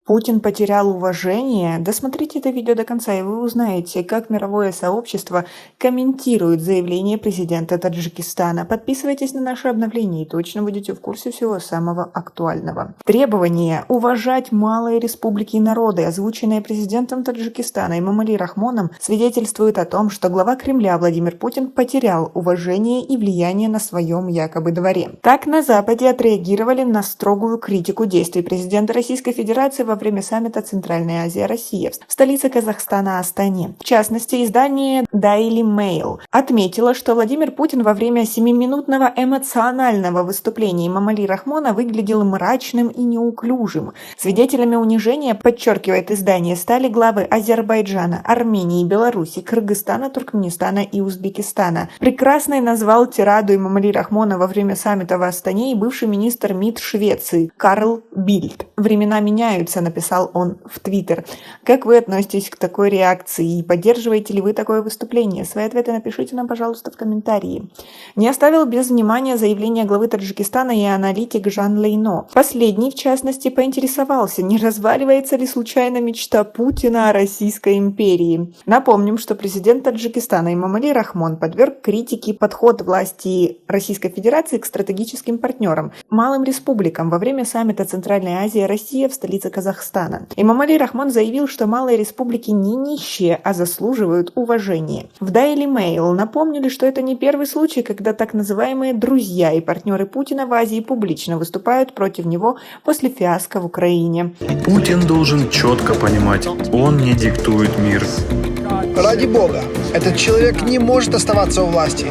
Путин потерял уважение? Досмотрите это видео до конца, и вы узнаете, как мировое сообщество комментирует заявление президента Таджикистана. Подписывайтесь на наши обновления и точно будете в курсе всего самого актуального. Требование уважать малые республики и народы, озвученное президентом Таджикистана Эмомали Рахмоном, свидетельствует о том, что глава Кремля Владимир Путин потерял уважение и влияние на своем якобы дворе. Так на Западе отреагировали на строгую критику действий президента Российской Федерации во время саммита Центральная Азия-Россия в столице Казахстана Астане. В частности, издание Daily Mail отметило, что Владимир Путин во время 7-минутного эмоционального выступления Эмомали Рахмона выглядел мрачным и неуклюжим. Свидетелями унижения, подчеркивает издание, стали главы Азербайджана, Армении, Беларуси, Кыргызстана, Туркменистана и Узбекистана. Прекрасной назвал тираду Эмомали Рахмона во время саммита в Астане и бывший министр МИД Швеции Карл Бильд. «Времена меняются», написал он в Твиттер. Как вы относитесь к такой реакции и поддерживаете ли вы такое выступление? Свои ответы напишите нам, пожалуйста, в комментарии. Не оставил без внимания заявление главы Таджикистана и аналитик Жан Лейно. Последний, в частности, поинтересовался, не разваливается ли случайно мечта Путина о Российской империи. Напомним, что президент Таджикистана Эмомали Рахмон подверг критике подход власти Российской Федерации к стратегическим партнерам, малым республикам во время саммита Центральная Азия-Россия в столице Казахстана. Эмомали Рахмон заявил, что малые республики не нищие, а заслуживают уважения. В Daily Mail напомнили, что это не первый случай, когда так называемые друзья и партнеры Путина в Азии публично выступают против него после фиаско в Украине. Путин должен четко понимать, он не диктует мир. Ради бога, этот человек не может оставаться у власти.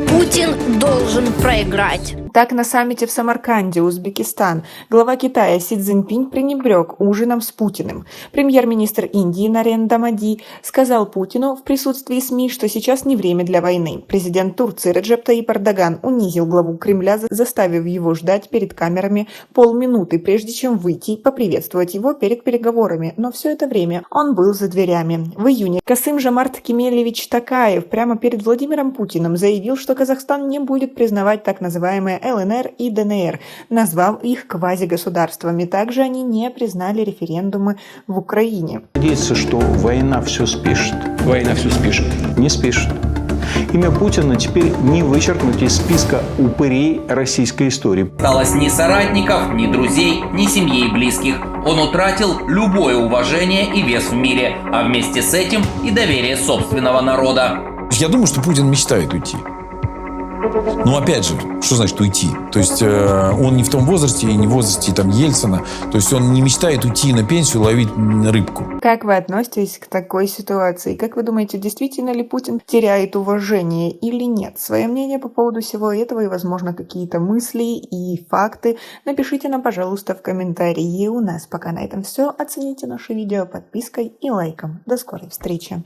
Путин должен проиграть. Так, на саммите в Самарканде, Узбекистан, глава Китая Си Цзиньпинь пренебрег ужином с Путиным. Премьер-министр Индии Нарендра Моди сказал Путину в присутствии СМИ, что сейчас не время для войны. Президент Турции Реджеп Таyyip Эрдоган унизил главу Кремля, заставив его ждать перед камерами полминуты, прежде чем выйти и поприветствовать его перед переговорами. Но все это время он был за дверями. В июне Касым-Жомарт Кемелевич Токаев прямо перед Владимиром Путиным заявил, что Казахстан не будет признавать так называемые ЛНР и ДНР, назвав их квазигосударствами. Также они не признали референдумы в Украине. Надеется, что война все спишет. Война все спишет. Не спишет. Имя Путина теперь не вычеркнуть из списка упырей российской истории. Осталось ни соратников, ни друзей, ни семьи и близких. Он утратил любое уважение и вес в мире, а вместе с этим и доверие собственного народа. Я думаю, что Путин мечтает уйти. Но опять же, что значит уйти? То есть он не в том возрасте и не в возрасте там Ельцина. То есть он не мечтает уйти на пенсию, ловить рыбку. Как вы относитесь к такой ситуации? Как вы думаете, действительно ли Путин теряет уважение или нет? Свое мнение по поводу всего этого и, возможно, какие-то мысли и факты напишите нам, пожалуйста, в комментарии. У нас пока на этом все. Оцените наше видео подпиской и лайком. До скорой встречи.